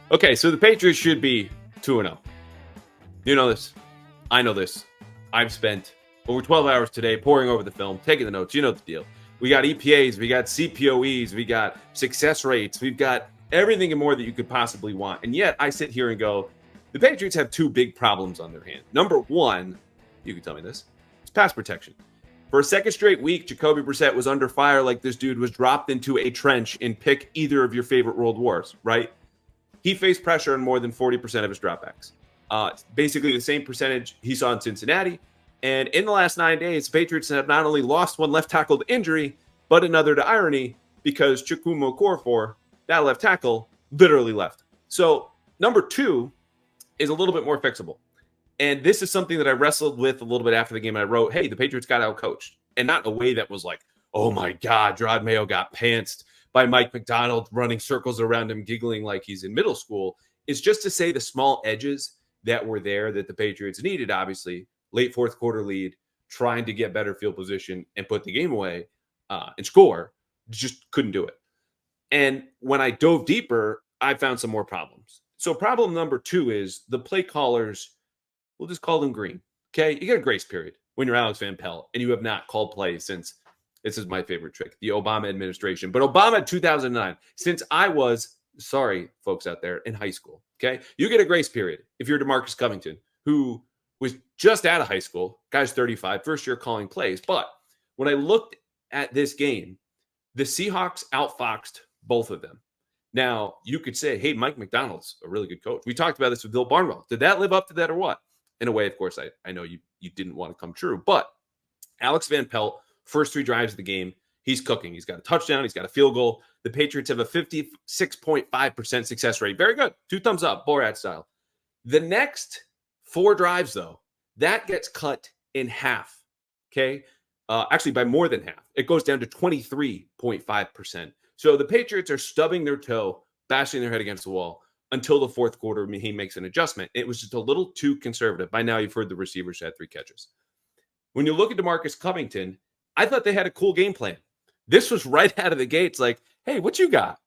Okay, so the Patriots should be 2-0. You know this. I know this. I've spent over 12 hours today poring over the film, taking the notes. You know the deal. We got EPAs, we got CPOEs, we got success rates, we've got everything and more that you could possibly want. And yet I sit here and go, the Patriots have two big problems on their hand. Number one, you can tell me this, it's pass protection. For a second straight week, Jacoby Brissett was under fire like this dude was dropped into a trench in pick either of your favorite world wars, right? He faced pressure on more than 40% of his dropbacks. Basically the same percentage he saw in Cincinnati. And in the last 9 days, the Patriots have not only lost one left tackle to injury, but another to irony because Chukwuma Okorafor, that left tackle, literally left. So number two is a little bit more fixable. And this is something that I wrestled with a little bit after the game. I wrote, hey, the Patriots got outcoached. And not in a way that was like, oh my God, Gerard Mayo got pantsed by Mike McDonald running circles around him, giggling like he's in middle school. It's just to say the small edges that were there that the Patriots needed, obviously, late fourth quarter lead, trying to get better field position and put the game away and score, just couldn't do it. And when I dove deeper, I found some more problems. So problem number two is the play callers, we'll just call them green. Okay, you get a grace period when you're Alex Van Pelt and you have not called plays since, this is my favorite trick, the Obama administration. But Obama 2009, since I was, sorry, folks out there, in high school, okay? You get a grace period if you're DeMarcus Covington, who was just out of high school, guy's 35, first year calling plays. But when I looked at this game, the Seahawks outfoxed both of them. Now, you could say, hey, Mike McDonald's a really good coach. We talked about this with Bill Barnwell. Did that live up to that or what? In a way, of course, I know you didn't want to come true. But Alex Van Pelt, first three drives of the game, he's cooking. He's got a touchdown. He's got a field goal. The Patriots have a 56.5% success rate. Very good. 2 thumbs up, Borat style. The next 4 drives, though, that gets cut in half, okay? Actually, by more than half. It goes down to 23.5%. So the Patriots are stubbing their toe, bashing their head against the wall until the fourth quarter. He makes an adjustment. It was just a little too conservative. By now, you've heard the receivers had 3 catches. When you look at DeMarcus Covington, I thought they had a cool game plan. This was right out of the gates like, hey, what you got?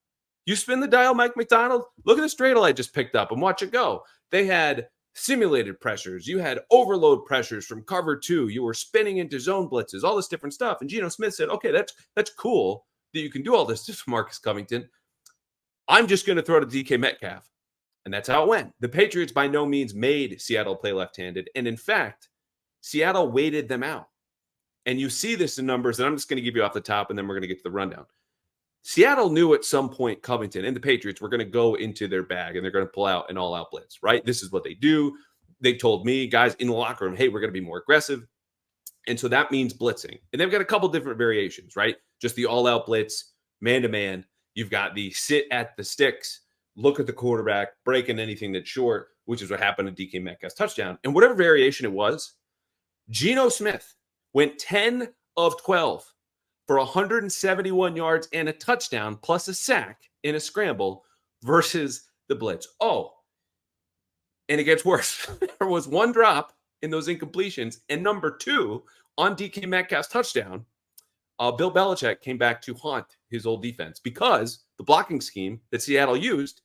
You spin the dial, Mike McDonald? Look at the straddle I just picked up and watch it go. They had simulated pressures. You had overload pressures from cover 2. You were spinning into zone blitzes, all this different stuff. And Geno Smith said, okay, that's cool that you can do all this to Marcus Covington. I'm just going to throw to DK Metcalf. And that's how it went. The Patriots by no means made Seattle play left-handed. And in fact, Seattle waited them out. And you see this in numbers, and I'm just going to give you off the top, and then we're going to get to the rundown. Seattle knew at some point Covington and the Patriots were going to go into their bag, and they're going to pull out an all-out blitz, right? This is what they do. They told me, guys, in the locker room, hey, we're going to be more aggressive. And so that means blitzing. And they've got a couple different variations, right? Just the all-out blitz, man-to-man. You've got the sit at the sticks, look at the quarterback, breaking anything that's short, which is what happened to DK Metcalf's touchdown. And whatever variation it was, Geno Smith went 10 of 12 for 171 yards and a touchdown plus a sack in a scramble versus the blitz. Oh, and it gets worse. There was 1 drop in those incompletions. And number 2, on DK Metcalf's touchdown, Bill Belichick came back to haunt his old defense because the blocking scheme that Seattle used,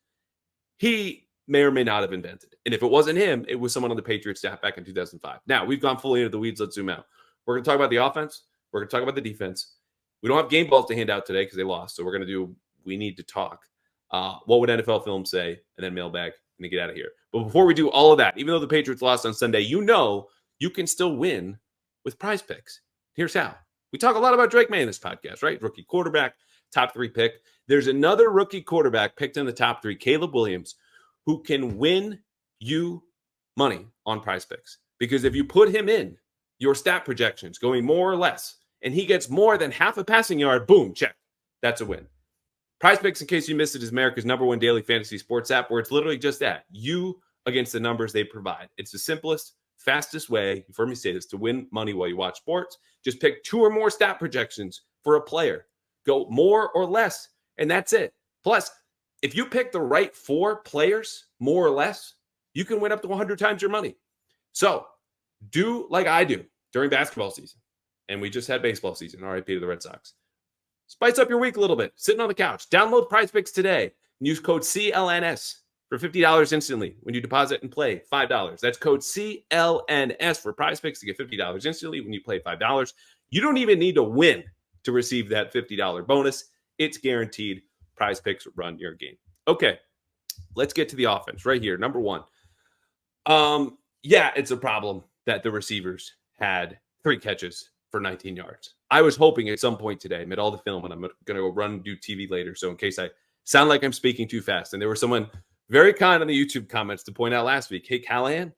he may or may not have invented. And if it wasn't him, it was someone on the Patriots staff back in 2005. Now, we've gone fully into the weeds. Let's zoom out. We're going to talk about the offense. We're going to talk about the defense. We don't have game balls to hand out today because they lost. So we're going to do, we need to talk. What would NFL film say? And then mailbag and get out of here. But before we do all of that, even though the Patriots lost on Sunday, you know you can still win with Prize Picks. Here's how. We talk a lot about Drake May in this podcast, right? Rookie quarterback, top 3 pick. There's another rookie quarterback picked in the top 3, Caleb Williams, who can win you money on Prize Picks. Because if you put him in your stat projections going more or less, and he gets more than half a passing yard, boom, check. That's a win. Prize Picks, in case you missed it, is America's #1 daily fantasy sports app where it's literally just that. You against the numbers they provide. It's the simplest, fastest way, you've heard me say this, to win money while you watch sports. Just pick 2 or more stat projections for a player. Go more or less, and that's it. Plus, if you pick the right 4 players, more or less, you can win up to 100 times your money. So do like I do during basketball season. And we just had baseball season, RIP to the Red Sox. Spice up your week a little bit, sitting on the couch. Download Prize Picks today and use code CLNS for $50 instantly when you deposit and play $5. That's code CLNS for Prize Picks to get $50 instantly when you play $5. You don't even need to win to receive that $50 bonus. It's guaranteed. Prize Picks run your game. Okay, let's get to the offense right here. Number one. Yeah, it's a problem that the receivers had 3 catches for 19 yards. I was hoping at some point today, amid all the film, and I'm going to go run and do TV later, so in case I sound like I'm speaking too fast, and there was someone very kind on the YouTube comments to point out last week, hey, Callahan,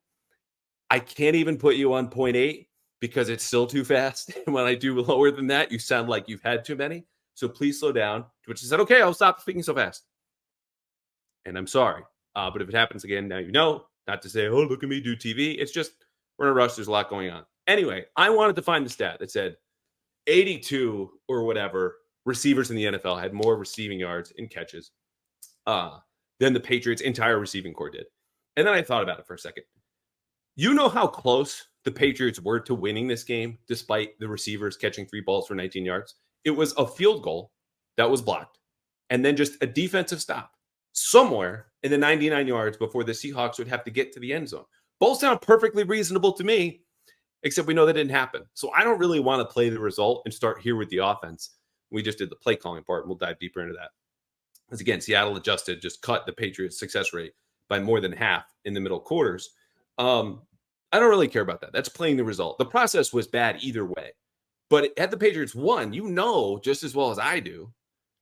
I can't even put you on 0.8 because it's still too fast. And when I do lower than that, you sound like you've had too many. So please slow down. To which I said, okay, I'll stop speaking so fast. And I'm sorry. But if it happens again, now you know. Not to say, oh, look at me do TV. It's just we're in a rush. There's a lot going on. Anyway, I wanted to find the stat that said 82 or whatever receivers in the NFL had more receiving yards and catches than the Patriots' entire receiving corps did. And then I thought about it for a second. You know how close the Patriots were to winning this game despite the receivers catching 3 balls for 19 yards? It was a field goal that was blocked and then just a defensive stop somewhere in the 99 yards before the Seahawks would have to get to the end zone. Both sound perfectly reasonable to me, except we know that didn't happen. So I don't really want to play the result and start here with the offense. We just did the play calling part, and we'll dive deeper into that. Because again, Seattle adjusted, just cut the Patriots' success rate by more than half in the middle quarters. I don't really care about that. That's playing the result. The process was bad either way. But had the Patriots won, you know just as well as I do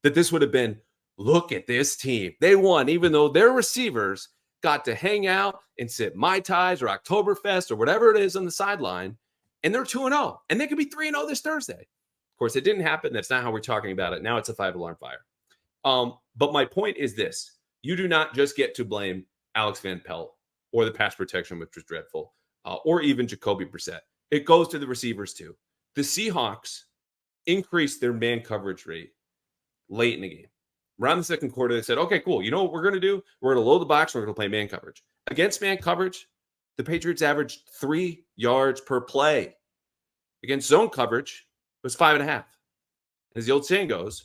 that this would have been, look at this team. They won, even though their receivers got to hang out and sip Mai Tais or Oktoberfest or whatever it is on the sideline, and they're 2-0. And they could be 3-0 this Thursday. Of course, it didn't happen. That's not how we're talking about it. Now it's a 5-alarm fire. But my point is this. You do not just get to blame Alex Van Pelt or the pass protection, which was dreadful, or even Jacoby Brissett. It goes to the receivers too. The Seahawks increased their man coverage rate late in the game. Around the second quarter, they said, okay, cool. You know what we're going to do? We're going to load the box. We're going to play man coverage. Against man coverage, the Patriots averaged 3 yards per play. Against zone coverage, it was 5.5. As the old saying goes,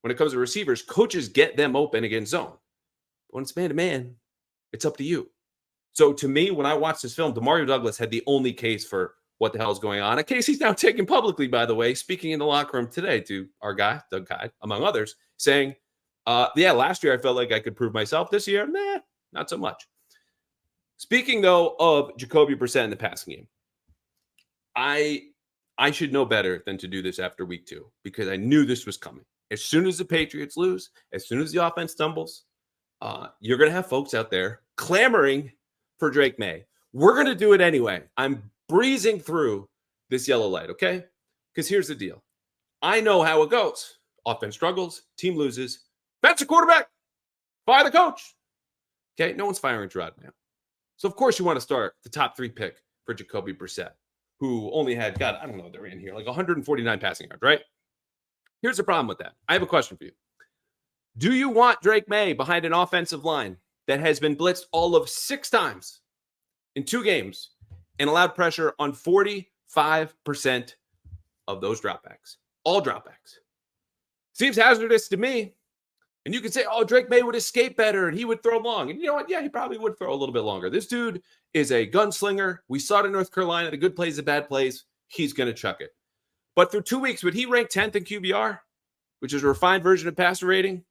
when it comes to receivers, coaches get them open against zone. But when it's man-to-man, it's up to you. So to me, when I watched this film, Demario Douglas had the only case for what the hell is going on. A case he's now taken publicly, by the way, speaking in the locker room today to our guy, Doug Kyde, among others, saying, yeah, last year I felt like I could prove myself. This year, not so much. Speaking, though, of Jacoby Brissett in the passing game, I should know better than to do this after week 2 because I knew this was coming. As soon as the Patriots lose, as soon as the offense stumbles, you're going to have folks out there clamoring for Drake May. We're going to do it anyway. I'm breezing through this yellow light, okay? Because here's the deal. I know how it goes. Offense struggles, team loses, bench the quarterback, fire the coach. Okay, no one's firing Gerard now. So, of course, you want to start the top 3 pick for Jacoby Brissett, who only had, God, I don't know what they're in here, like 149 passing yards, right? Here's the problem with that. I have a question for you. Do you want Drake May behind an offensive line that has been blitzed all of 6 times in 2 games and allowed pressure on 45% of those dropbacks? All dropbacks. Seems hazardous to me. And you could say, oh, Drake May would escape better and he would throw long. And you know what? Yeah, he probably would throw a little bit longer. This dude is a gunslinger. We saw it in North Carolina, the good plays, the bad plays. He's going to chuck it. But through 2 weeks, would he rank 10th in QBR, which is a refined version of passer rating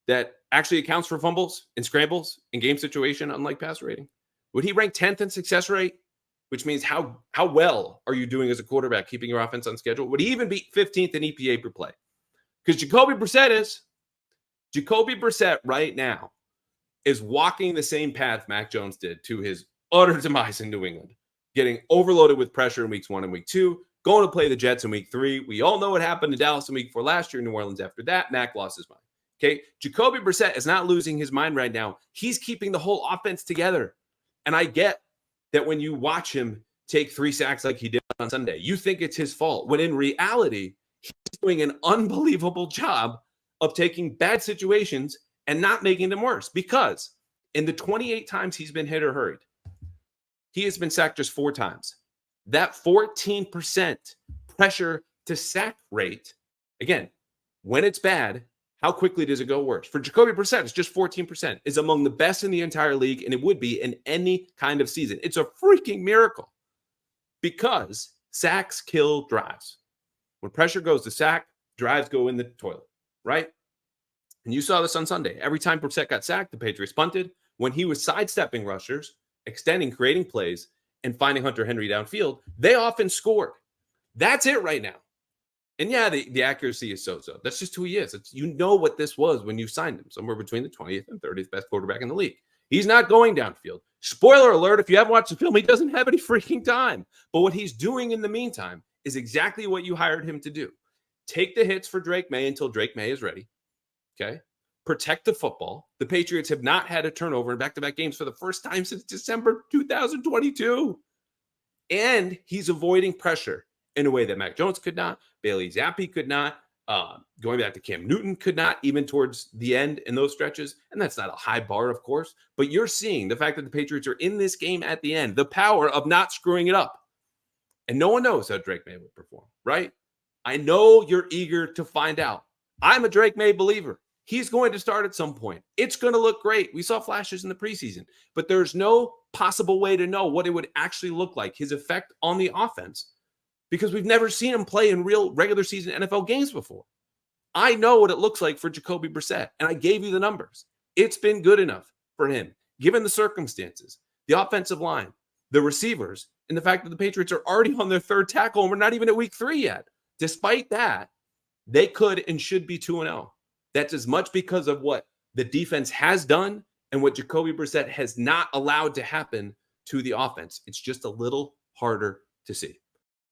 that actually accounts for fumbles and scrambles in game situation, unlike passer rating? Would he rank 10th in success rate, which means how well are you doing as a quarterback keeping your offense on schedule? Would he even be 15th in EPA per play? Because Jacoby Brissett right now is walking the same path Mac Jones did to his utter demise in New England, getting overloaded with pressure in weeks 1 and week 2, going to play the Jets in week 3. We all know what happened to Dallas in week 4 last year, New Orleans after that. Mac lost his mind. Okay, Jacoby Brissett is not losing his mind right now. He's keeping the whole offense together. And I get that when you watch him take 3 sacks like he did on Sunday, you think it's his fault, when in reality, he's doing an unbelievable job of taking bad situations and not making them worse. Because in the 28 times he's been hit or hurried, he has been sacked just 4 times. That 14% pressure to sack rate, again, when it's bad, How quickly does it go worse? For Jacoby Brissett, it's just 14%. It's among the best in the entire league, and it would be in any kind of season. It's a freaking miracle because sacks kill drives. When pressure goes to sack, drives go in the toilet, right? And you saw this on Sunday. Every time Brissett got sacked, the Patriots punted. When he was sidestepping rushers, extending, creating plays, and finding Hunter Henry downfield, they often scored. That's it right now. And yeah, the accuracy is so-so. That's just who he is. You know what this was when you signed him, somewhere between the 20th and 30th best quarterback in the league. He's not going downfield. Spoiler alert, if you haven't watched the film, he doesn't have any freaking time. But what he's doing in the meantime is exactly what you hired him to do. Take the hits for Drake May until Drake May is ready. Okay? Protect the football. The Patriots have not had a turnover in back-to-back games for the first time since December 2022. And he's avoiding pressure in a way that Mac Jones could not, Bailey Zappi could not, going back to Cam Newton could not, even towards the end in those stretches. And that's not a high bar, of course. But you're seeing the fact that the Patriots are in this game at the end, the power of not screwing it up. And no one knows how Drake May will perform, right? I know you're eager to find out. I'm a Drake May believer. He's going to start at some point. It's going to look great. We saw flashes in the preseason, but there's no possible way to know what it would actually look like, his effect on the offense, because we've never seen him play in real regular season NFL games before. I know what it looks like for Jacoby Brissett, and I gave you the numbers. It's been good enough for him, given the circumstances, the offensive line, the receivers, and the fact that the Patriots are already on their third tackle, and we're not even at week 3 yet. Despite that, they could and should be 2-0. That's as much because of what the defense has done and what Jacoby Brissett has not allowed to happen to the offense. It's just a little harder to see.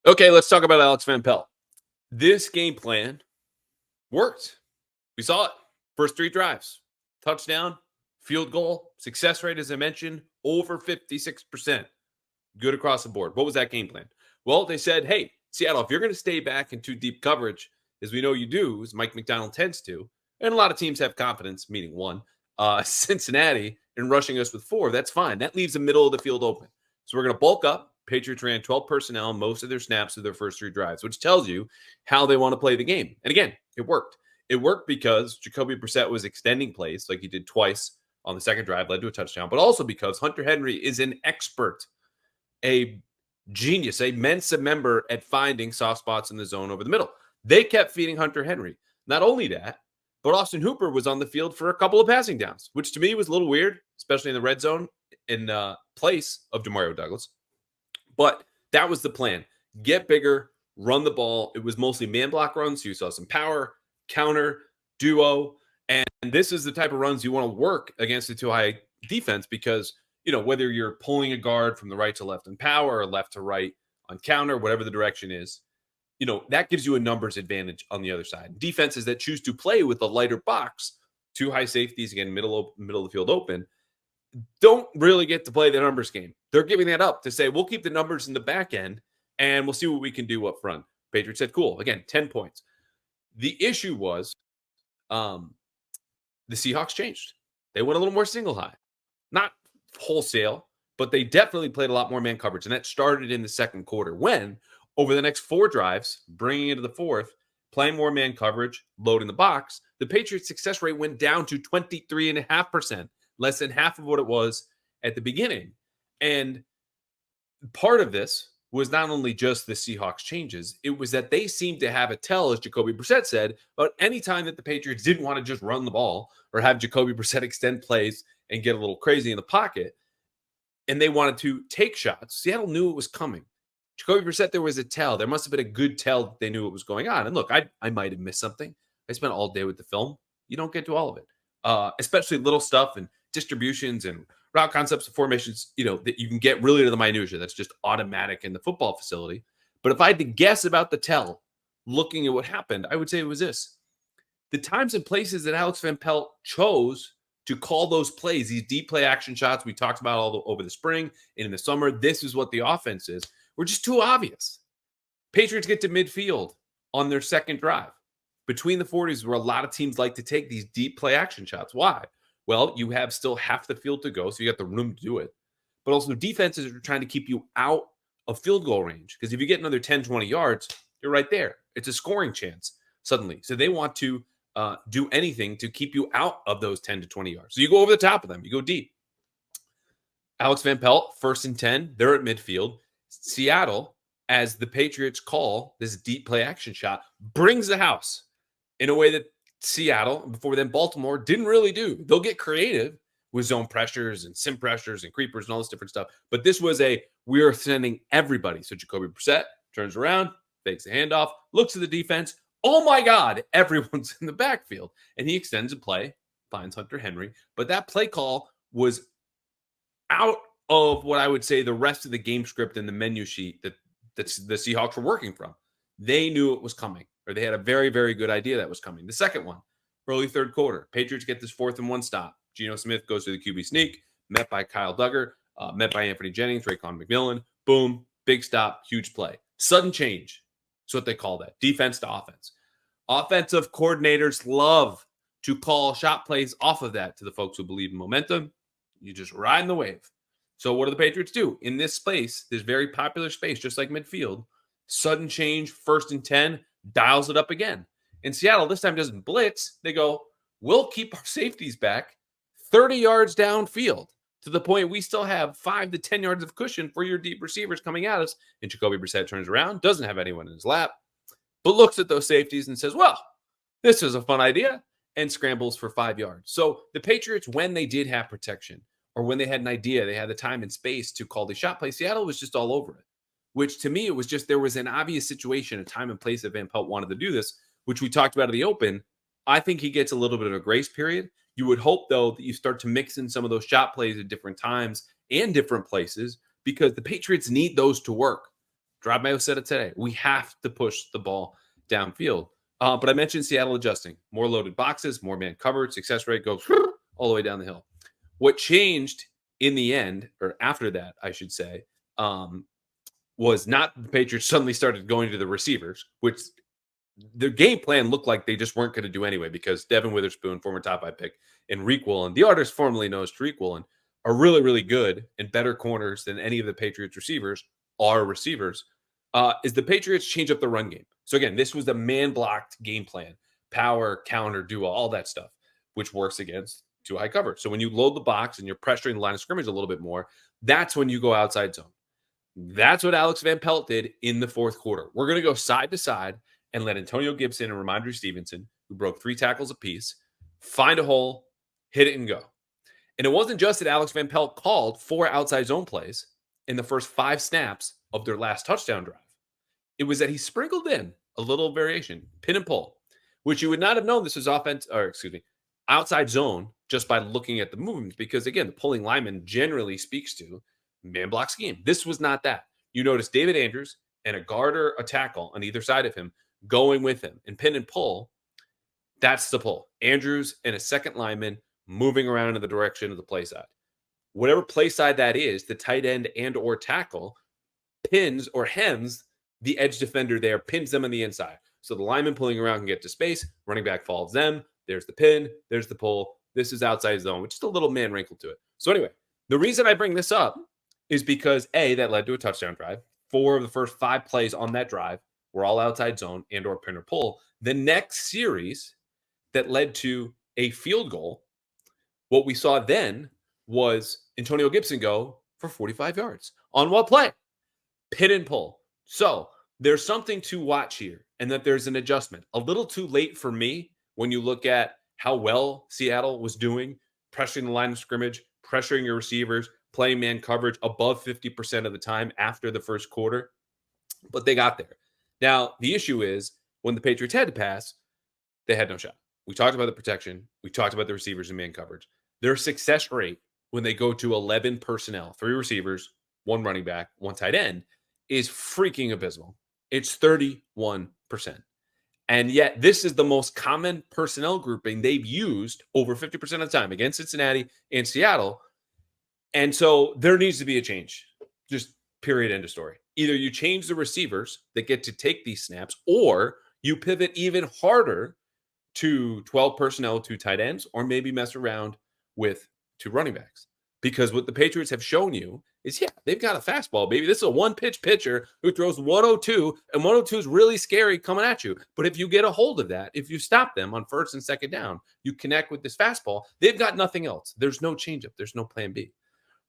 Okay, let's talk about Alex Van Pelt. This game plan worked. We saw it. First 3 drives. Touchdown, field goal, success rate, as I mentioned, over 56%. Good across the board. What was that game plan? Well, they said, hey, Seattle, if you're going to stay back in 2 deep coverage, as we know you do, as Mike McDonald tends to, and a lot of teams have confidence, meaning one, Cincinnati, in rushing us with 4, that's fine. That leaves the middle of the field open. So we're going to bulk up. Patriots ran 12 personnel most of their snaps of their first 3 drives, which tells you how they want to play the game. And again, it worked. It worked because Jacoby Brissett was extending plays like he did twice on the second drive, led to a touchdown, but also because Hunter Henry is an expert, a genius, a Mensa member at finding soft spots in the zone over the middle. They kept feeding Hunter Henry. Not only that, but Austin Hooper was on the field for a couple of passing downs, which to me was a little weird, especially in the red zone in place of Demario Douglas. But that was the plan. Get bigger, run the ball. It was mostly man block runs. So you saw some power, counter, duo. And this is the type of runs you want to work against a too high defense because, you know, whether you're pulling a guard from the right to left in power or left to right on counter, whatever the direction is, you know, that gives you a numbers advantage on the other side. Defenses that choose to play with a lighter box, 2 high safeties, again, middle of the field open, don't really get to play the numbers game. They're giving that up to say, we'll keep the numbers in the back end and we'll see what we can do up front. Patriots said, cool. Again, 10 points. The issue was the Seahawks changed. They went a little more single high. Not wholesale, but they definitely played a lot more man coverage. And that started in the second quarter when, over the next 4 drives, bringing into the fourth, playing more man coverage, loading the box, the Patriots' success rate went down to 23.5%, less than half of what it was at the beginning. And part of this was not only just the Seahawks changes, it was that they seemed to have a tell, as Jacoby Brissett said, about any time that the Patriots didn't want to just run the ball or have Jacoby Brissett extend plays and get a little crazy in the pocket, and they wanted to take shots. Seattle knew it was coming. Jacoby Brissett, there was a tell. There must have been a good tell that they knew what was going on. And look, I might have missed something. I spent all day with the film. You don't get to all of it, especially little stuff and distributions and route concepts and formations, you know, that you can get really to the minutia. That's just automatic in the football facility. But if I had to guess about the tell, looking at what happened, I would say it was this. The times and places that Alex Van Pelt chose to call those plays, these deep play action shots we talked about over the spring and in the summer, this is what the offense is, were just too obvious. Patriots get to midfield on their second drive. Between the 40s, where a lot of teams like to take these deep play action shots. Why? Well, you have still half the field to go, so you got the room to do it. But also defenses are trying to keep you out of field goal range, because if you get another 10, 20 yards, you're right there. It's a scoring chance suddenly. So they want to do anything to keep you out of those 10 to 20 yards. So you go over the top of them. You go deep. Alex Van Pelt, 1st and 10. They're at midfield. Seattle, as the Patriots call this deep play action shot, brings the house in a way that Seattle, before then Baltimore, didn't really do. They'll get creative with zone pressures and sim pressures and creepers and all this different stuff. But this was we're sending everybody. So Jacoby Brissett turns around, fakes the handoff, looks at the defense. Oh my God, everyone's in the backfield. And he extends a play, finds Hunter Henry. But that play call was out of what I would say the rest of the game script and the menu sheet that the Seahawks were working from. They knew it was coming, or they had a very, very good idea that was coming. The second one, early third quarter, Patriots get this 4th and 1 stop. Geno Smith goes to the QB sneak, met by Kyle Duggar, met by Anthony Jennings, Raekwon McMillan. Boom, big stop, huge play. Sudden change. That's what they call that. Defense to offense. Offensive coordinators love to call shot plays off of that to the folks who believe in momentum. You just ride the wave. So what do the Patriots do? In this space, this very popular space, just like midfield, sudden change, 1st and 10, dials it up again. And Seattle this time doesn't blitz. They go, we'll keep our safeties back 30 yards downfield to the point we still have 5 to 10 yards of cushion for your deep receivers coming at us. And Jacoby Brissett turns around, doesn't have anyone in his lap, but looks at those safeties and says, well, this is a fun idea, and scrambles for 5 yards. So the Patriots, when they did have protection, or when they had an idea, they had the time and space to call the shot play, Seattle was just all over it, which to me, it was just there was an obvious situation, a time and place that Van Pelt wanted to do this, which we talked about in the open. I think he gets a little bit of a grace period. You would hope, though, that you start to mix in some of those shot plays at different times and different places because the Patriots need those to work. Rob Mayo said it today. We have to push the ball downfield. But I mentioned Seattle adjusting. More loaded boxes, more man covered. Success rate goes all the way down the hill. What changed in the end, or after that, I should say, was not the Patriots suddenly started going to the receivers, which the game plan looked like they just weren't going to do anyway because Devin Witherspoon, former top 5 pick, and Reek Woolen, the artist formerly known as Reek Woolen, are really, really good and better corners than any of the Patriots receivers are receivers. Is the Patriots change up the run game. So again, this was the man-blocked game plan, power, counter, duo, all that stuff, which works against too high cover. So when you load the box and you're pressuring the line of scrimmage a little bit more, that's when you go outside zone. That's what Alex Van Pelt did in the 4th quarter. We're going to go side to side and let Antonio Gibson and Ramondre Stevenson, who broke 3 tackles apiece, find a hole, hit it, and go. And it wasn't just that Alex Van Pelt called 4 outside zone plays in the first 5 snaps of their last touchdown drive. It was that he sprinkled in a little variation, pin and pull, which you would not have known this was outside zone just by looking at the movements. Because again, the pulling lineman generally speaks to man block scheme. This was not that. You notice David Andrews and a guard or a tackle on either side of him going with him, and pin and pull. That's the pull. Andrews and a second lineman moving around in the direction of the play side. Whatever play side that is, the tight end and or tackle pins or hems the edge defender there, pins them on the inside. So the lineman pulling around can get to space. Running back follows them. There's the pin. There's the pull. This is outside zone, with just a little man wrinkle to it. So anyway, the reason I bring this up is because that led to a touchdown drive. 4 of the first 5 plays on that drive were all outside zone and or pin or pull. The next series that led to a field goal, what we saw then was Antonio Gibson go for 45 yards. On what play? Pin and pull. So there's something to watch here, and that there's an adjustment. A little too late for me when you look at how well Seattle was doing, pressuring the line of scrimmage, pressuring your receivers, playing man coverage above 50% of the time after the first quarter. But they got there. Now, the issue is when the Patriots had to pass, they had no shot. We talked about the protection. We talked about the receivers and man coverage. Their success rate when they go to 11 personnel, 3 receivers, 1 running back, 1 tight end, is freaking abysmal. It's 31%. And yet this is the most common personnel grouping they've used over 50% of the time against Cincinnati and Seattle. And so there needs to be a change. Just period, end of story. Either you change the receivers that get to take these snaps, or you pivot even harder to 12 personnel, 2 tight ends, or maybe mess around with 2 running backs. Because what the Patriots have shown you is, yeah, they've got a fastball, baby. This is a one-pitch pitcher who throws 102, and 102 is really scary coming at you. But if you get a hold of that, if you stop them on first and second down, you connect with this fastball, they've got nothing else. There's no changeup. There's no plan B.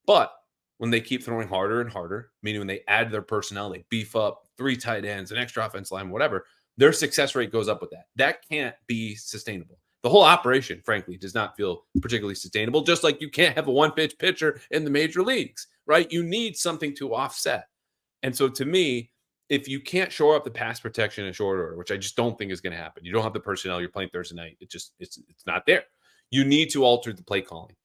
But when they keep throwing harder and harder, meaning when they add their personnel, they beef up 3 tight ends, an extra offense line, whatever, their success rate goes up with that. That can't be sustainable. The whole operation, frankly, does not feel particularly sustainable, just like you can't have a one-pitch pitcher in the major leagues, right? You need something to offset. And so to me, if you can't shore up the pass protection in short order, which I just don't think is going to happen, you don't have the personnel, you're playing Thursday night, it's not there. You need to alter the play calling.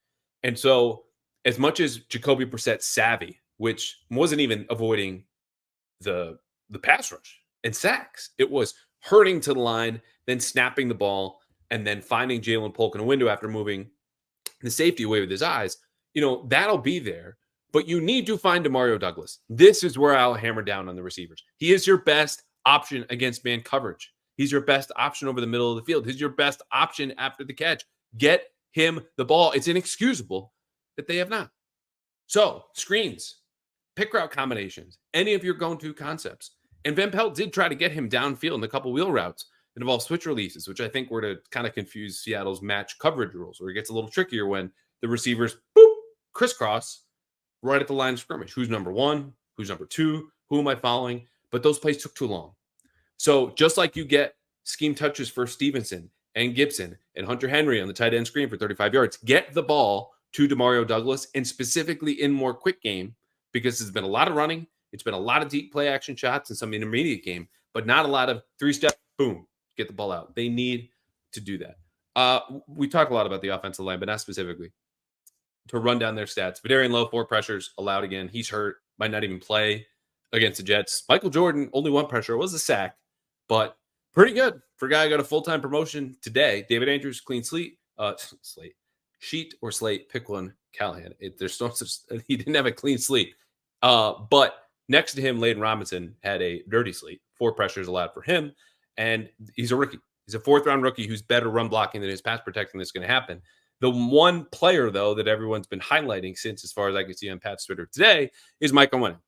And so as much as Jacoby Brissett's savvy, which wasn't even avoiding the pass rush and sacks, it was hurting to the line, then snapping the ball, and then finding Jalen Polk in a window after moving the safety away with his eyes, that'll be there. But you need to find Demario Douglas. This is where I'll hammer down on the receivers. He is your best option against man coverage. He's your best option over the middle of the field. He's your best option after the catch. Get him the ball. It's inexcusable that they have not. So, screens, pick route combinations, any of your go-to concepts. And Van Pelt did try to get him downfield in a couple wheel routes that involve switch releases, which I think were to kind of confuse Seattle's match coverage rules, where it gets a little trickier when the receivers crisscross right at the line of scrimmage. Who's number 1? Who's number 2? Who am I following? But those plays took too long. So just like you get scheme touches for Stevenson and Gibson and Hunter Henry on the tight end screen for 35 yards, get the ball to Demario Douglas, and specifically in more quick game, because there's been a lot of running. It's been a lot of deep play action shots and some intermediate game, but not a lot of 3-step, boom, get the ball out. They need to do that. We talked a lot about the offensive line, but not specifically. To run down their stats, Vidarian Lowe, 4 pressures allowed again. He's hurt, might not even play against the Jets. Michael Jordan, only 1 pressure. It was a sack, but pretty good for a guy who got a full-time promotion today. David Andrews, clean sheet or slate, pick one. Callahan. There's no such, he didn't have a clean slate. But next to him, Layden Robinson had a dirty slate. 4 pressures allowed for him, and he's a rookie. He's a 4th-round rookie who's better run blocking than his pass protecting that's going to happen. The one player, though, that everyone's been highlighting since, as far as I can see on Pat's Twitter today, is Mike Onwenu.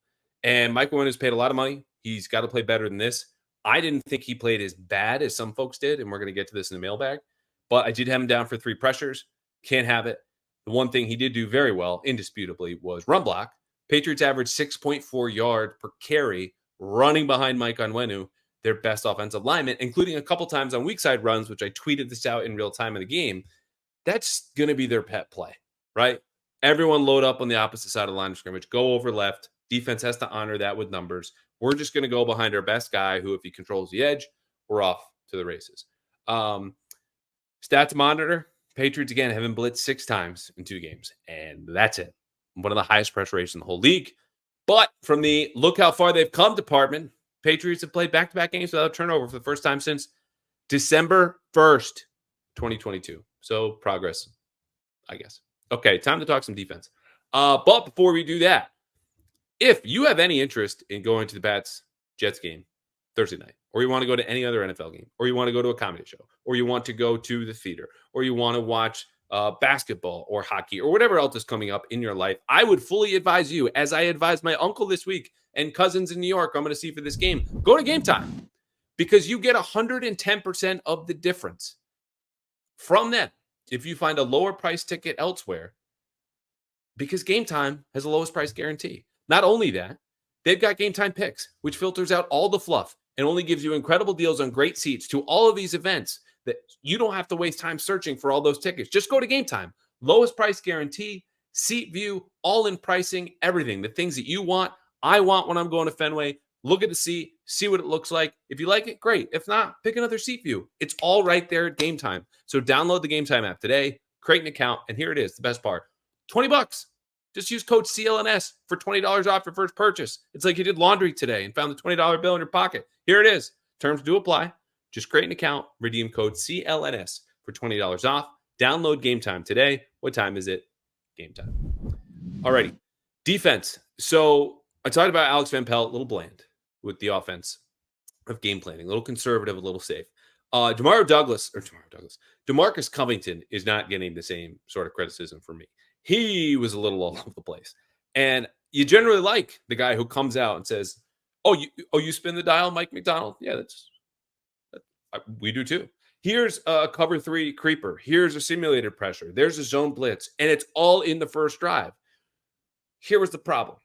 And Mike Onwenu's paid a lot of money. He's got to play better than this. I didn't think he played as bad as some folks did, and we're going to get to this in the mailbag. But I did have him down for 3 pressures. Can't have it. The one thing he did do very well, indisputably, was run block. Patriots averaged 6.4 yards per carry running behind Mike Onwenu, their best offensive lineman, including a couple times on weak side runs, which I tweeted this out in real time in the game. That's going to be their pet play, right? Everyone load up on the opposite side of the line of scrimmage, go over left. Defense has to honor that with numbers. We're just going to go behind our best guy who, if he controls the edge, we're off to the races. Stats monitor, Patriots, again, haven't blitzed 6 times in 2 games, and that's it. One of the highest pressure rates in the whole league. But from the look how far they've come department, Patriots have played back-to-back games without turnover for the first time since December 1st, 2022. So progress, I guess. Okay, time to talk some defense. But before we do that, if you have any interest in going to the Pats-Jets game Thursday night, or you want to go to any other NFL game, or you want to go to a comedy show, or you want to go to the theater, or you want to watch basketball or hockey or whatever else is coming up in your life, I would fully advise you, as I advised my uncle this week and cousins in New York I'm going to see for this game, go to Game Time, because you get 110% of the difference from them if you find a lower price ticket elsewhere, because Game Time has the lowest price guarantee. Not only that, they've got Game Time Picks, which filters out all the fluff and only gives you incredible deals on great seats to all of these events that you don't have to waste time searching for all those tickets. Just go to Game Time. Lowest price guarantee, seat view, all in pricing, everything. The things that you want, I want when I'm going to Fenway. Look at the seat, see what it looks like. If you like it, great. If not, pick another seat view. It's all right there at Game Time. So download the Game Time app today, create an account, and here it is, the best part. $20. Just use code CLNS for $20 off your first purchase. It's like you did laundry today and found the $20 bill in your pocket. Here it is. Terms do apply. Just create an account, redeem code CLNS for $20 off. Download Game Time today. What time is it? Game Time. Alrighty. Defense. So I talked about Alex Van Pelt, a little bland with the offense of game planning, a little conservative, a little safe. Demarcus Covington is not getting the same sort of criticism from me. He was a little all over the place. And you generally like the guy who comes out and says, you spin the dial, Mike McDonald? Yeah, we do too. Here's a cover 3 creeper. Here's a simulated pressure. There's a zone blitz, and it's all in the first drive. Here was the problem.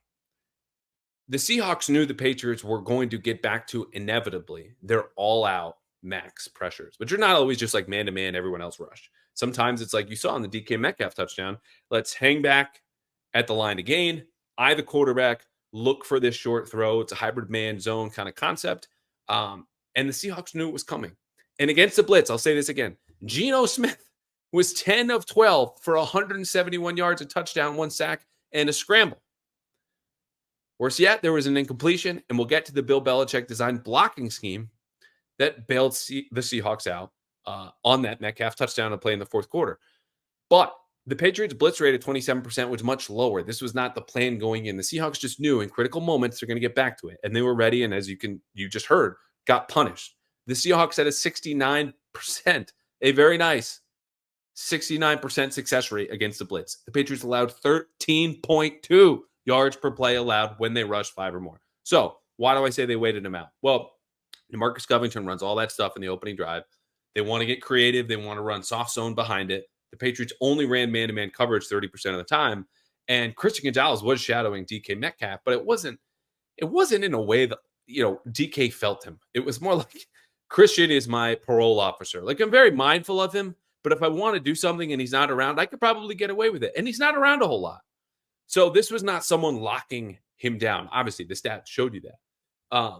The Seahawks knew the Patriots were going to get back to inevitably their all-out max pressures, but you're not always just like man-to-man, everyone else rush. Sometimes it's like you saw in the DK Metcalf touchdown. Let's hang back at the line to gain, eye the quarterback, look for this short throw. It's a hybrid man zone kind of concept. And the Seahawks knew it was coming. And against the blitz, I'll say this again, Geno Smith was 10 of 12 for 171 yards, a touchdown, 1 sack, and a scramble. Worse yet, there was an incompletion, and we'll get to the Bill Belichick designed blocking scheme that bailed the Seahawks out on that Metcalf touchdown to play in the fourth quarter. But the Patriots blitz rate at 27% was much lower. This was not the plan going in. The Seahawks just knew in critical moments they're going to get back to it, and they were ready. And as you just heard, got punished. The Seahawks had a 69%, a very nice 69% success rate against the blitz. The Patriots allowed 13.2 yards per play allowed when they rushed 5 or more. So why do I say they waited him out? Well, Marcus Covington runs all that stuff in the opening drive. They want to get creative. They want to run soft zone behind it. The Patriots only ran man-to-man coverage 30% of the time. And Christian Gonzalez was shadowing DK Metcalf, but it wasn't in a way that, DK felt him. It was more like Christian is my parole officer. Like, I'm very mindful of him, but if I want to do something and he's not around, I could probably get away with it. And he's not around a whole lot. So this was not someone locking him down. Obviously, the stats showed you that.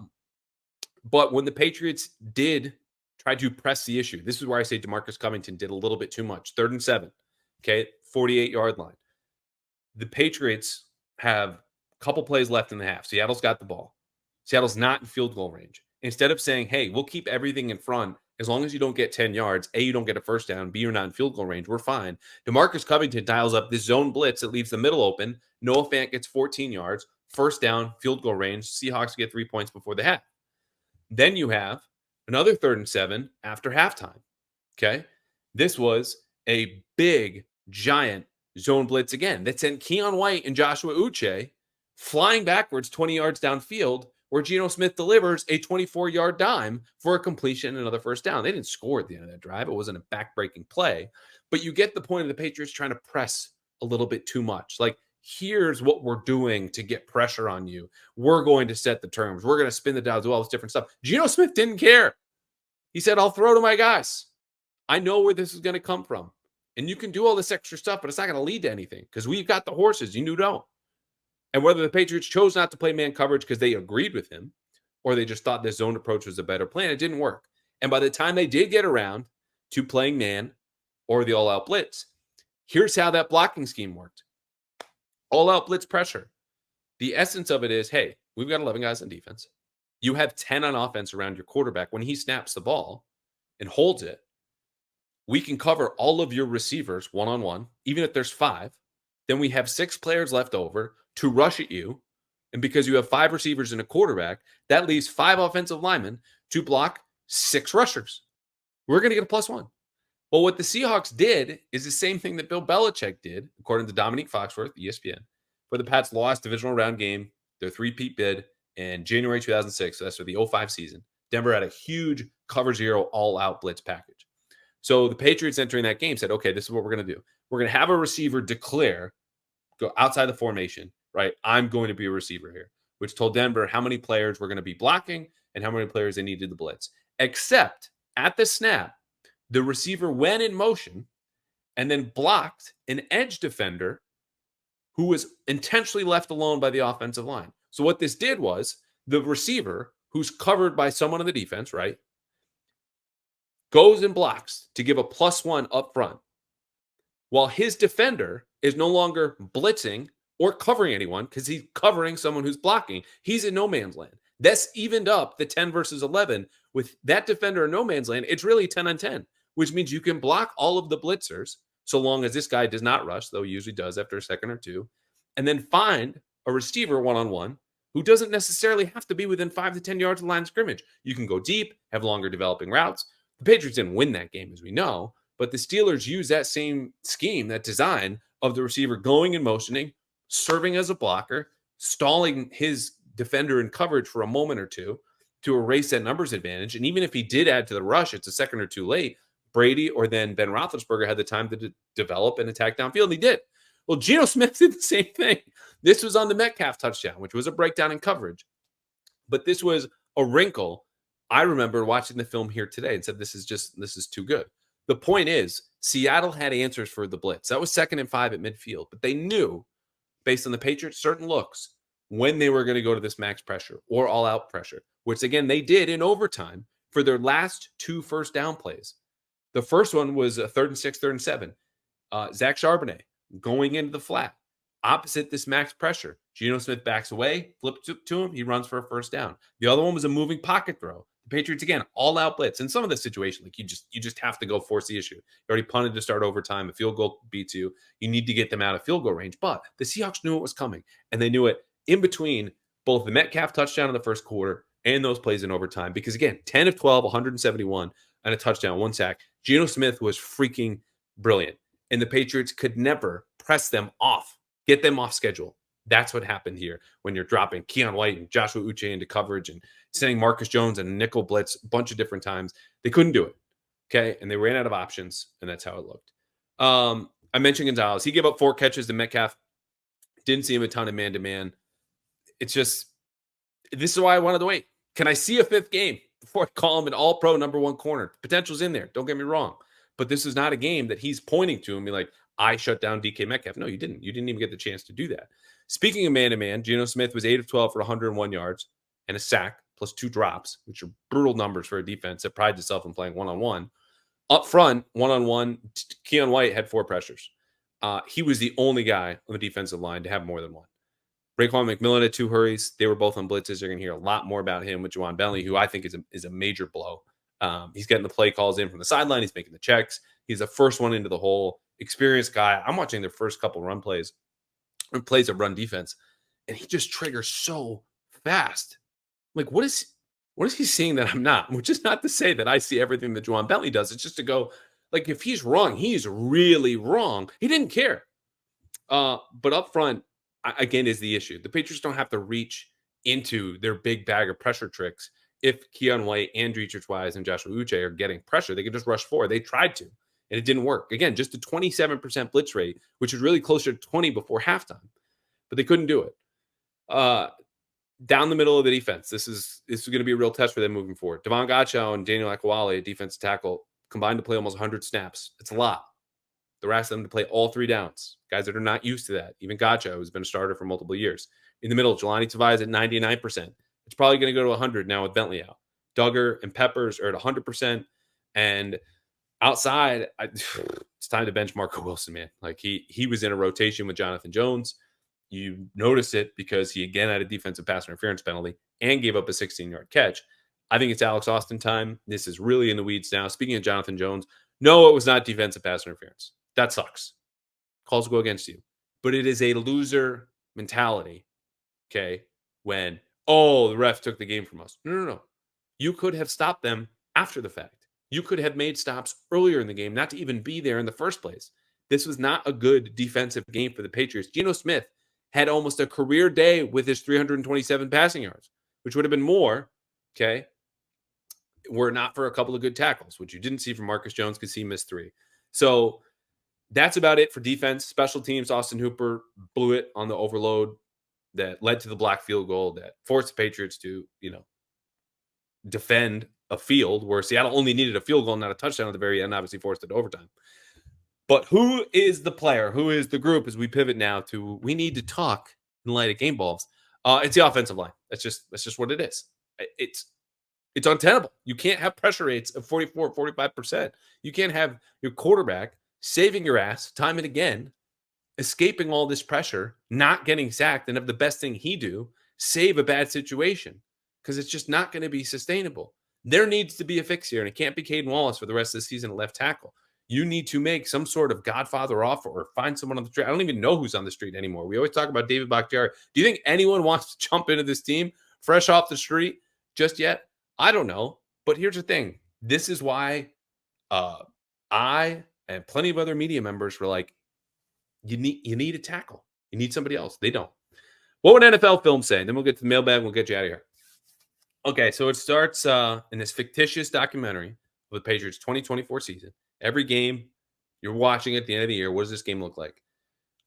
But when the Patriots did try to press the issue, this is where I say DeMarcus Covington did a little bit too much. 3rd and 7, okay, 48-yard line. The Patriots have a couple plays left in the half. Seattle's got the ball. Seattle's not in field goal range. Instead of saying, hey, we'll keep everything in front, as long as you don't get 10 yards, A, you don't get a first down, B, you're not in field goal range, we're fine. DeMarcus Covington dials up this zone blitz that leaves the middle open. Noah Fant gets 14 yards, first down, field goal range. Seahawks get 3 points before the half. Then you have another 3rd and 7 after halftime, okay? This was a big, giant zone blitz again that sent Keon White and Joshua Uche flying backwards 20 yards downfield, where Geno Smith delivers a 24-yard dime for a completion and another first down. They didn't score at the end of that drive. It wasn't a back-breaking play. But you get the point of the Patriots trying to press a little bit too much. Like, here's what we're doing to get pressure on you. We're going to set the terms. We're going to spin the dial, do all this different stuff. Geno Smith didn't care. He said, I'll throw to my guys. I know where this is going to come from. And you can do all this extra stuff, but it's not going to lead to anything because we've got the horses. You don't. And whether the Patriots chose not to play man coverage because they agreed with him or they just thought this zone approach was a better plan, it didn't work. And by the time they did get around to playing man or the all-out blitz, here's how that blocking scheme worked. All-out blitz pressure. The essence of it is, hey, we've got 11 guys on defense. You have 10 on offense around your quarterback. When he snaps the ball and holds it, we can cover all of your receivers one-on-one, even if there's 5. Then we have 6 players left over to rush at you. And because you have 5 receivers and a quarterback, that leaves 5 offensive linemen to block 6 rushers. We're going to get a +1. Well, what the Seahawks did is the same thing that Bill Belichick did, according to Dominique Foxworth, ESPN, where the Pats lost divisional round game, their 3-peat bid in January 2006. So that's for the 05 season. Denver had a huge cover 0 all-out blitz package. So the Patriots entering that game said, okay, this is what we're going to do. We're going to have a receiver declare, go outside the formation, right? I'm going to be a receiver here, which told Denver how many players were going to be blocking and how many players they needed to blitz. Except at the snap, the receiver went in motion and then blocked an edge defender who was intentionally left alone by the offensive line. So what this did was the receiver, who's covered by someone on the defense, right, goes and blocks to give a +1 up front, while his defender is no longer blitzing or covering anyone because he's covering someone who's blocking. He's in no man's land. That's evened up the 10 versus 11. With that defender in no man's land, it's really 10 on 10, which means you can block all of the blitzers so long as this guy does not rush, though he usually does after a second or two, and then find a receiver one-on-one who doesn't necessarily have to be within 5 to 10 yards of the line of scrimmage. You can go deep, have longer developing routes. The Patriots didn't win that game, as we know, but the Steelers used that same scheme, that design of the receiver going and motioning, serving as a blocker, stalling his defender in coverage for a moment or two to erase that numbers advantage. And even if he did add to the rush, it's a second or two late. Brady or then Ben Roethlisberger had the time to develop and attack downfield, and he did. Well, Geno Smith did the same thing. This was on the Metcalf touchdown, which was a breakdown in coverage. But this was a wrinkle. I remember watching the film here today and said, this is too good. The point is, Seattle had answers for the blitz. That was 2nd and 5 at midfield, but they knew, based on the Patriots' certain looks, when they were going to go to this max pressure or all-out pressure, which, again, they did in overtime for their last 2 first down plays. The first one was a 3rd and 6, 3rd and 7. Zach Charbonnet going into the flat, opposite this max pressure. Geno Smith backs away, flips to him, he runs for a first down. The other one was a moving pocket throw. The Patriots, again, all-out blitz. In some of the situation, like you just have to go force the issue. You already punted to start overtime. A field goal beats you. You need to get them out of field goal range. But the Seahawks knew it was coming, and they knew it in between both the Metcalf touchdown in the first quarter and those plays in overtime. Because, again, 10 of 12, 171, and a touchdown, 1 sack. Geno Smith was freaking brilliant. And the Patriots could never press them off, get them off schedule. That's what happened here when you're dropping Keon White and Joshua Uche into coverage and sending Marcus Jones and a nickel blitz a bunch of different times. They couldn't do it, okay? And they ran out of options, and that's how it looked. I mentioned Gonzalez. He gave up 4 catches to Metcalf. Didn't see him a ton of man-to-man. It's just, this is why I wanted to wait. Can I see a 5th game before I call him an all-pro number 1 corner? Potential's in there. Don't get me wrong. But this is not a game that he's pointing to and be like, I shut down DK Metcalf. No, you didn't. You didn't even get the chance to do that. Speaking of man-to-man, Geno Smith was 8 of 12 for 101 yards and a sack plus 2 drops, which are brutal numbers for a defense that prides itself in playing one-on-one. Up front, one-on-one, Keon White had 4 pressures. He was the only guy on the defensive line to have more than 1. Raekwon McMillan had 2 hurries. They were both on blitzes. You're going to hear a lot more about him with Juwan Bentley, who I think is a major blow. He's getting the play calls in from the sideline. He's making the checks. He's the first one into the hole. Experienced guy. I'm watching their first couple run plays, or plays of run defense, and he just triggers so fast. Like, what is he seeing that I'm not? Which is not to say that I see everything that Juwan Bentley does. It's just to go, like, if he's wrong, he's really wrong. He didn't care. But up front, again, is the issue. The Patriots don't have to reach into their big bag of pressure tricks. If Keon White and Dietrich Wise and Joshua Uche are getting pressure, they can just rush forward. They tried to, and it didn't work. Again, just a 27% blitz rate, which is really closer to 20 before halftime, but they couldn't do it. Down the middle of the defense, this is going to be a real test for them moving forward. Devon Gotchow and Daniel Akwale, defensive tackle, combined to play almost 100 snaps. It's a lot. They're asking them to play all 3 downs. Guys that are not used to that. Even Gotchow, who's been a starter for multiple years. In the middle, Jelani Tavai at 99%. It's probably going to go to 100 now with Bentley out. Duggar and Peppers are at 100%. And outside, it's time to bench Marco Wilson, man. Like, he was in a rotation with Jonathan Jones. You notice it because he again had a defensive pass interference penalty and gave up a 16-yard catch. I think it's Alex Austin time. This is really in the weeds now. Speaking of Jonathan Jones, no, it was not defensive pass interference. That sucks. Calls go against you. But it is a loser mentality, okay, when, the ref took the game from us. No. You could have stopped them after the fact. You could have made stops earlier in the game, not to even be there in the first place. This was not a good defensive game for the Patriots. Geno Smith had almost a career day with his 327 passing yards, which would have been more, okay, were not for a couple of good tackles, which you didn't see from Marcus Jones because he missed 3. So that's about it for defense. Special teams, Austin Hooper blew it on the overload that led to the block field goal that forced the Patriots to, defend a field where Seattle only needed a field goal, not a touchdown at the very end, obviously forced it to overtime. But who is the player? Who is the group as we pivot now to we need to talk in light of game balls? It's the offensive line. That's just what it is. It's untenable. You can't have pressure rates of 44, 45%. You can't have your quarterback saving your ass time and again, escaping all this pressure, not getting sacked, and have the best thing he do, save a bad situation, because it's just not going to be sustainable. There needs to be a fix here, and it can't be Caden Wallace for the rest of the season at left tackle. You need to make some sort of Godfather offer or find someone on the street. I don't even know who's on the street anymore. We always talk about David Bakhtiari. Do you think anyone wants to jump into this team fresh off the street just yet? I don't know. But here's the thing. This is why I and plenty of other media members were like, you need a tackle. You need somebody else. They don't. What would NFL film say? Then we'll get to the mailbag and we'll get you out of here. Okay, so it starts in this fictitious documentary of the Patriots 2024 season. Every game you're watching at the end of the year, what does this game look like?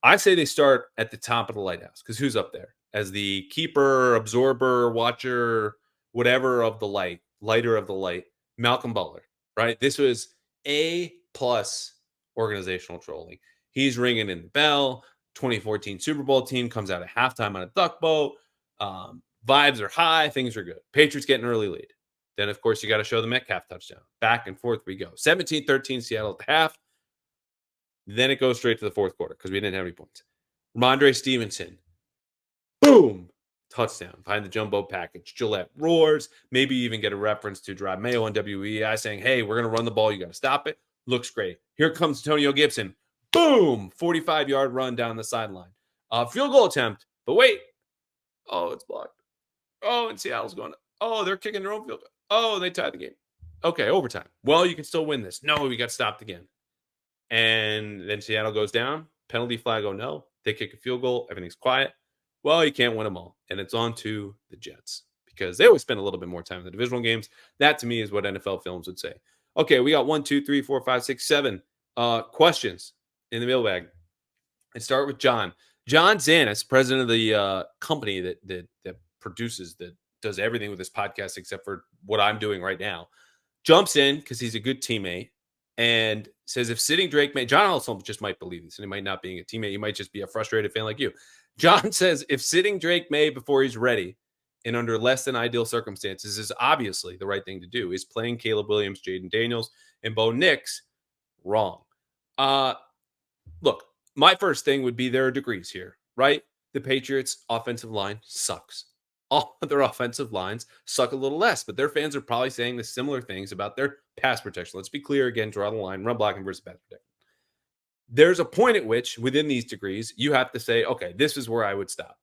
I say they start at the top of the lighthouse because who's up there as the keeper, absorber, watcher, whatever of the light, lighter of the light? Malcolm Butler, right? This was A plus organizational trolling. He's ringing in the bell. 2014 Super Bowl team comes out at halftime on a duck boat. Vibes are high. Things are good. Patriots get an early lead. Then, of course, you got to show the Metcalf touchdown. Back and forth we go. 17-13 Seattle at the half. Then it goes straight to the fourth quarter because we didn't have any points. Ramondre Stevenson, boom, touchdown behind the jumbo package. Gillette roars. Maybe even get a reference to Drive Mayo on WEI saying, hey, we're going to run the ball. You got to stop it. Looks great. Here comes Antonio Gibson. Boom, 45-yard run down the sideline. Field goal attempt. But wait. Oh, it's blocked. Oh, and Seattle's going. Oh, they're kicking their own field goal. Oh, they tied the game. Okay, overtime. Well, you can still win this. No, we got stopped again. And then Seattle goes down. Penalty flag, oh no. They kick a field goal. Everything's quiet. Well, you can't win them all. And it's on to the Jets because they always spend a little bit more time in the divisional games. That, to me, is what NFL films would say. Okay, we got 1, 2, 3, 4, 5, 6, 7 questions in the mailbag. I start with John. John Zannis, president of the company that produces, that does everything with this podcast except for what I'm doing right now, jumps in because he's a good teammate and says if sitting Drake May, John also just might believe this, and he might not being a teammate. He might just be a frustrated fan like you. John says if sitting Drake May before he's ready and under less than ideal circumstances is obviously the right thing to do. Is playing Caleb Williams, Jaden Daniels, and Bo Nix wrong? Look, my first thing would be there are degrees here, right? The Patriots' offensive line sucks. All of their offensive lines suck a little less, but their fans are probably saying the similar things about their pass protection. Let's be clear again, draw the line, run blocking versus pass protection. There's a point at which, within these degrees, you have to say, okay, this is where I would stop.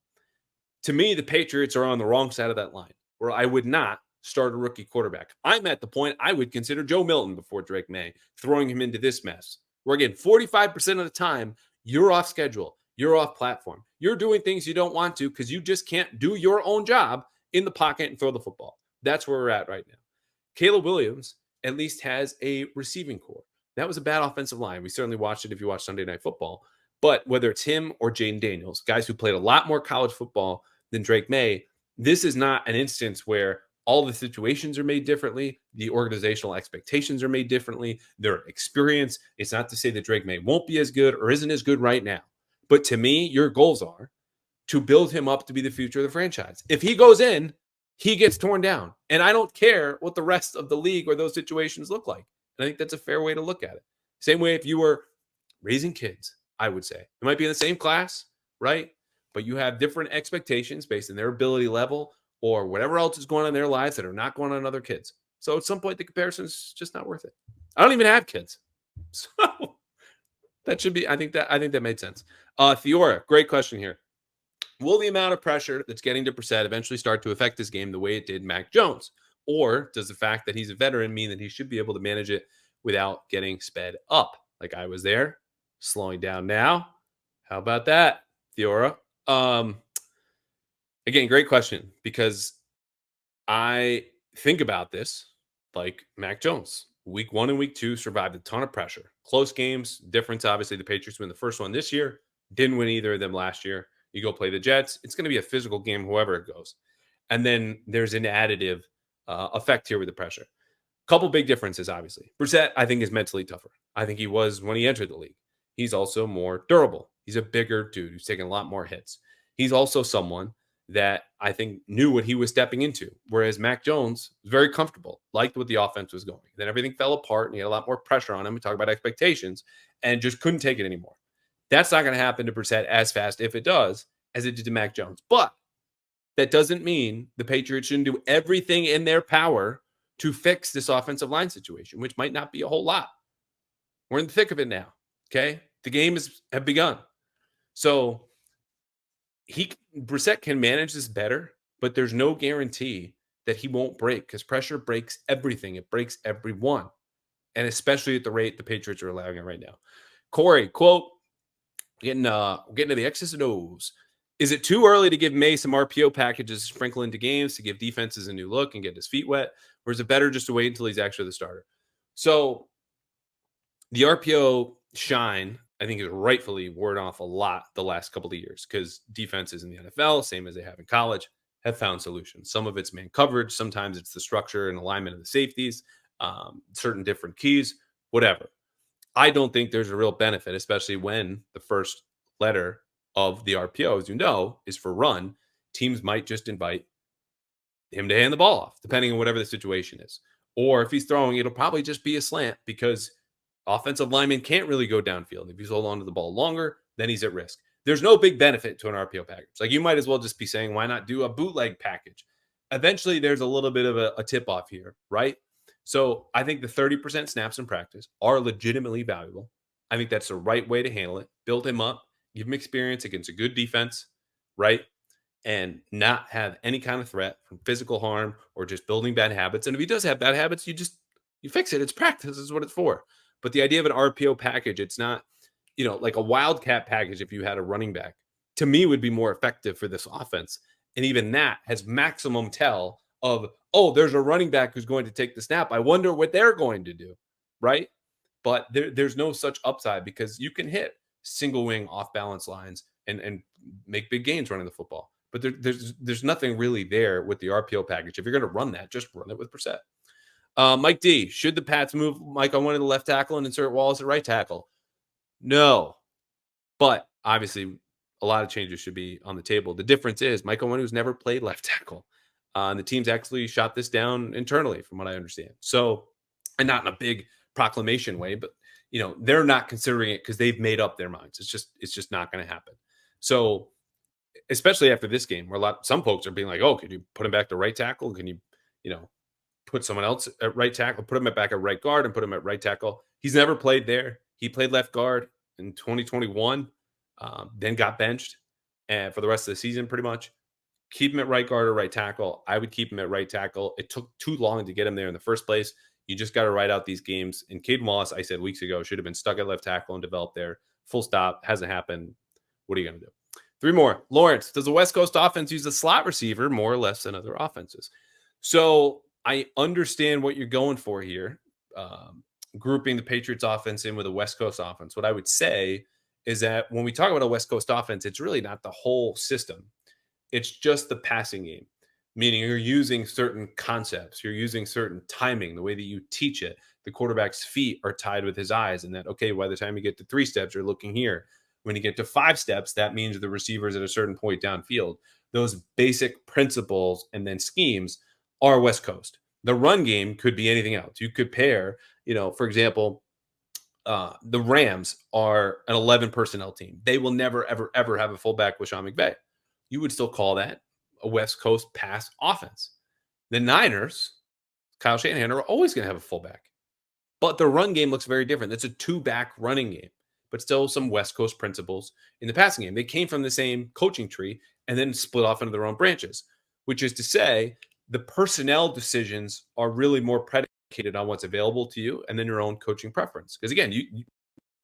To me, the Patriots are on the wrong side of that line, where I would not start a rookie quarterback. I'm at the point I would consider Joe Milton before Drake May, throwing him into this mess. Where, again, 45% of the time, you're off schedule. You're off platform. You're doing things you don't want to because you just can't do your own job in the pocket and throw the football. That's where we're at right now. Caleb Williams at least has a receiving core. That was a bad offensive line. We certainly watched it if you watched Sunday Night Football. But whether it's him or Jaden Daniels, guys who played a lot more college football than Drake May, this is not an instance where all the situations are made differently. The organizational expectations are made differently. Their experience, it's not to say that Drake May won't be as good or isn't as good right now. But to me, your goals are to build him up to be the future of the franchise. If he goes in, he gets torn down. And I don't care what the rest of the league or those situations look like. And I think that's a fair way to look at it. Same way if you were raising kids, I would say. It might be in the same class, right? But you have different expectations based on their ability level or whatever else is going on in their lives that are not going on in other kids. So at some point, the comparison is just not worth it. I don't even have kids. So that should be, I think that made sense. Theora, great question here. Will the amount of pressure that's getting to Brissett eventually start to affect this game the way it did Mac Jones? Or does the fact that he's a veteran mean that he should be able to manage it without getting sped up? Like I was there, slowing down now. How about that, Theora? Again, great question, because I think about this like Mac Jones. Week 1 and week 2 survived a ton of pressure. Close games, difference, obviously, the Patriots win the first one this year. Didn't win either of them last year. You go play the Jets. It's going to be a physical game, however it goes. And then there's an additive effect here with the pressure. Couple big differences, obviously. Brissett, I think, is mentally tougher. I think he was when he entered the league. He's also more durable. He's a bigger dude who's taken a lot more hits. He's also someone that I think knew what he was stepping into, whereas Mac Jones was very comfortable, liked what the offense was going. Then everything fell apart, and he had a lot more pressure on him. We talk about expectations, and just couldn't take it anymore. That's not going to happen to Brissett as fast, if it does, as it did to Mac Jones. But that doesn't mean the Patriots shouldn't do everything in their power to fix this offensive line situation, which might not be a whole lot. We're in the thick of it now, okay? The game have begun. So Brissett can manage this better, but there's no guarantee that he won't break because pressure breaks everything. It breaks everyone, and especially at the rate the Patriots are allowing it right now. Corey, quote, getting to the X's and O's. Is it too early to give May some RPO packages to sprinkle into games to give defenses a new look and get his feet wet? Or is it better just to wait until he's actually the starter? So the RPO shine, I think, is rightfully worn off a lot the last couple of years because defenses in the NFL, same as they have in college, have found solutions. Some of it's man coverage, sometimes it's the structure and alignment of the safeties, certain different keys, whatever. I don't think there's a real benefit, especially when the first letter of the RPO, as you know, is for run. Teams might just invite him to hand the ball off, depending on whatever the situation is. Or if he's throwing, it'll probably just be a slant because offensive linemen can't really go downfield. If he's holding on to the ball longer, then he's at risk. There's no big benefit to an RPO package. Like you might as well just be saying, why not do a bootleg package? Eventually, there's a little bit of a tip off here, right? So I think the 30% snaps in practice are legitimately valuable. I think that's the right way to handle it. Build him up, give him experience against a good defense, right? And not have any kind of threat from physical harm or just building bad habits. And if he does have bad habits, you fix it. It's practice is what it's for. But the idea of an RPO package, it's not, like a wildcat package if you had a running back, to me would be more effective for this offense. And even that has maximum tell of, oh, there's a running back who's going to take the snap. I wonder what they're going to do, right? But there's no such upside because you can hit single wing off balance lines and make big gains running the football. But there's nothing really there with the RPO package. If you're going to run that, just run it with Brissett. Mike D, should the Pats move Mike on one of the left tackle and insert Wallace at right tackle? No. But obviously, a lot of changes should be on the table. The difference is Mike Onwenu's never played left tackle. And the team's actually shot this down internally, from what I understand. So, and not in a big proclamation way, but they're not considering it because they've made up their minds. It's just not going to happen. So, especially after this game, where some folks are being like, "Oh, could you put him back to right tackle? Can you, put someone else at right tackle, put him back at right guard, and put him at right tackle?" He's never played there. He played left guard in 2021, then got benched, and for the rest of the season, pretty much. Keep him at right guard or right tackle. I would keep him at right tackle. It took too long to get him there in the first place. You just got to ride out these games. And Caden Wallace, I said weeks ago, should have been stuck at left tackle and developed there. Full stop. Hasn't happened. What are you going to do? 3 more. Lawrence, does the West Coast offense use a slot receiver more or less than other offenses? So I understand what you're going for here, grouping the Patriots offense in with a West Coast offense. What I would say is that when we talk about a West Coast offense, it's really not the whole system. It's just the passing game, meaning you're using certain concepts, you're using certain timing, the way that you teach it. The quarterback's feet are tied with his eyes, and that, okay, by the time you get to 3 steps, you're looking here. When you get to 5 steps, that means the receiver's at a certain point downfield. Those basic principles and then schemes are West Coast. The run game could be anything else. You could pair, for example, the Rams are an 11 personnel team. They will never, ever, ever have a fullback with Sean McVay. You would still call that a West Coast pass offense. The Niners, Kyle Shanahan, are always going to have a fullback. But the run game looks very different. It's a 2-back running game, but still some West Coast principles in the passing game. They came from the same coaching tree and then split off into their own branches, which is to say the personnel decisions are really more predicated on what's available to you and then your own coaching preference. Because again, you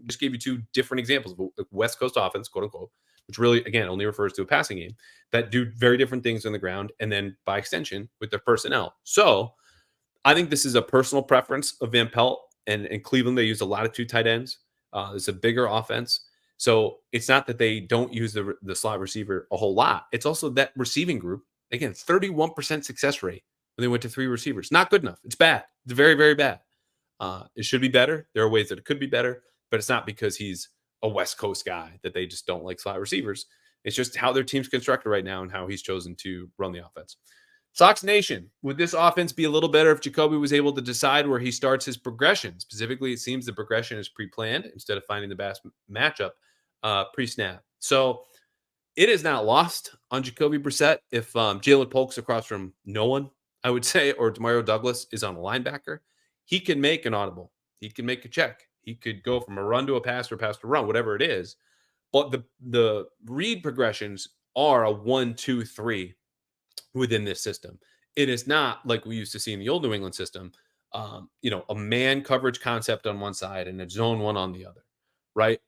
just gave you 2 different examples of a West Coast offense, quote unquote, which really, again, only refers to a passing game, that do very different things on the ground and then by extension with their personnel. So I think this is a personal preference of Van Pelt, and in Cleveland, they use a lot of 2 tight ends. It's a bigger offense. So it's not that they don't use the slot receiver a whole lot. It's also that receiving group, again, 31% success rate when they went to 3 receivers. Not good enough. It's bad. It's very, very bad. It should be better. There are ways that it could be better, but it's not because he's a West Coast guy that they just don't like slot receivers. It's just how their team's constructed right now and how he's chosen to run the offense. Sox Nation, would this offense be a little better if Jacoby was able to decide where he starts his progression? Specifically, it seems the progression is pre-planned instead of finding the best matchup pre-snap. So it is not lost on Jacoby Brissett if Jalen Polk's across from no one, I would say, or Demario Douglas is on a linebacker. He can make an audible. He can make a check. He could go from a run to a pass or pass to run, whatever it is. But the read progressions are a 1, 2, 3 within this system. It is not like we used to see in the old New England system, a man coverage concept on one side and a zone one on the other, right?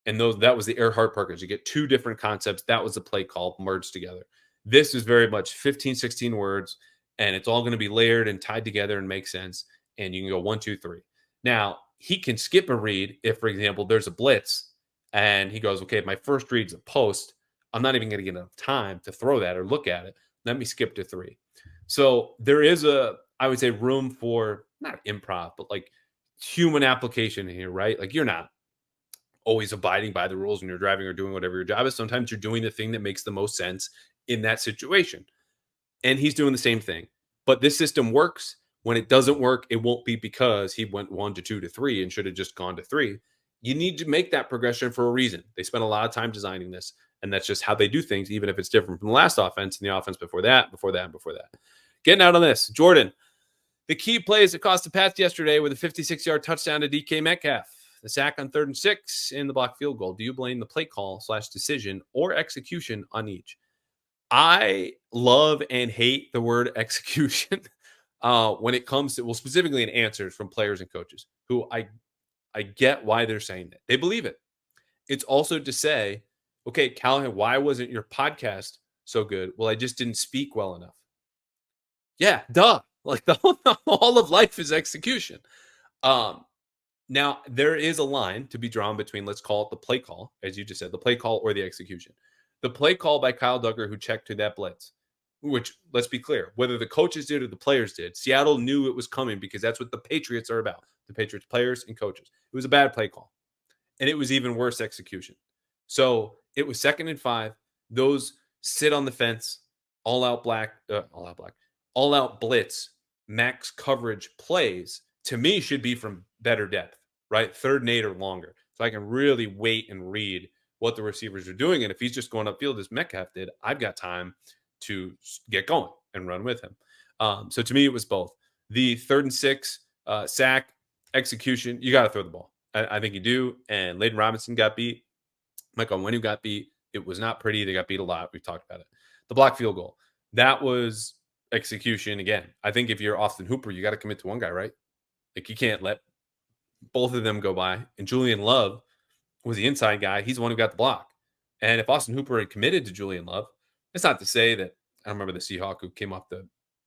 And that was the Earhart Perkins. You get two different concepts. That was the play call merged together. This is very much 15, 16 words, and it's all going to be layered and tied together and make sense. And you can go 1, 2, 3. Now, he can skip a read if, for example, there's a blitz and he goes, okay, my first read's a post. I'm not even going to get enough time to throw that or look at it. Let me skip to 3. So there is I would say, room for not improv, but like human application here, right? Like you're not always abiding by the rules when you're driving or doing whatever your job is. Sometimes you're doing the thing that makes the most sense in that situation. And he's doing the same thing. But this system works. When it doesn't work, it won't be because he went 1 to 2 to 3 and should have just gone to 3. You need to make that progression for a reason. They spent a lot of time designing this, and that's just how they do things, even if it's different from the last offense and the offense before that, before that, and before that. Getting out on this, Jordan. The key plays that cost the Pats yesterday with a 56-yard touchdown to DK Metcalf, the sack on 3rd and 6, and the blocked field goal. Do you blame the play call / decision or execution on each? I love and hate the word execution when it comes to, well, specifically in answers from players and coaches who I get why they're saying that. They believe it. It's also to say, okay, Callahan, why wasn't your podcast so good? Well, I just didn't speak well enough. Yeah, duh. Like all of life is execution. Now, there is a line to be drawn between, let's call it the play call, as you just said, the play call or the execution. The play call by Kyle Duggar, who checked to that blitz, which, let's be clear, whether the coaches did or the players did, Seattle knew it was coming because that's what the Patriots are about, the Patriots players and coaches. It was a bad play call, and it was even worse execution. So it was 2nd and 5. Those sit on the fence, all out blitz, max coverage plays, to me, should be from better depth, right? 3rd and 8 or longer. So I can really wait and read what the receivers are doing. And if he's just going upfield as Metcalf did, I've got time to get going and run with him. So to me, it was both. The 3rd and 6 sack execution, you got to throw the ball. I think you do. And Layden Robinson got beat. Michael Onwenu got beat. It was not pretty. They got beat a lot. We've talked about it. The block field goal, that was execution again. I think if you're Austin Hooper, you got to commit to one guy, right? Like you can't let both of them go by. And Julian Love was the inside guy. He's the one who got the block. And if Austin Hooper had committed to Julian Love, it's not to say that, I don't remember the Seahawk who came off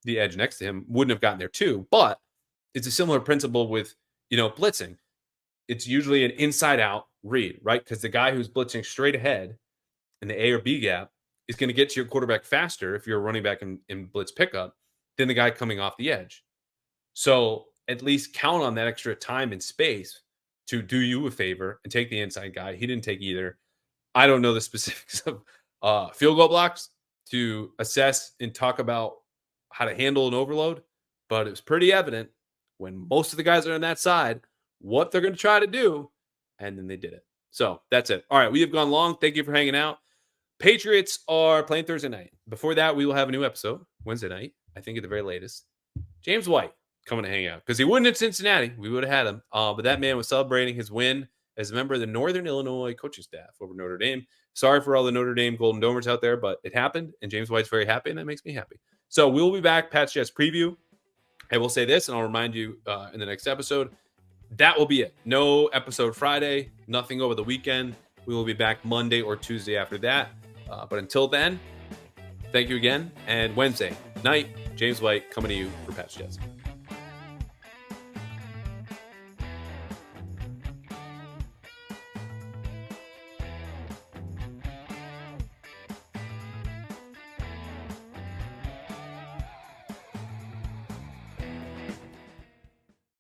the edge next to him wouldn't have gotten there too, but it's a similar principle with, blitzing. It's usually an inside out read, right? Because the guy who's blitzing straight ahead in the A or B gap is going to get to your quarterback faster if you're a running back in blitz pickup than the guy coming off the edge. So at least count on that extra time and space to do you a favor and take the inside guy. He didn't take either. I don't know the specifics of field goal blocks to assess and talk about how to handle an overload, but it was pretty evident when most of the guys are on that side what they're going to try to do, and then they did it. So that's it. All right, we have gone long. Thank you for hanging out. Patriots are playing Thursday night. Before that, we will have a new episode Wednesday night, I think at the very latest. James White coming to hang out because he wouldn't at Cincinnati. We would have had him. But that man was celebrating his win as a member of the Northern Illinois coaching staff over Notre Dame. Sorry for all the Notre Dame Golden Domers out there, but it happened, and James White's very happy, and that makes me happy. So we'll be back, Pats Jets preview. I will say this, and I'll remind you in the next episode, that will be it. No episode Friday, nothing over the weekend. We will be back Monday or Tuesday after that. But until then, thank you again. And Wednesday night, James White coming to you for Pats Jets.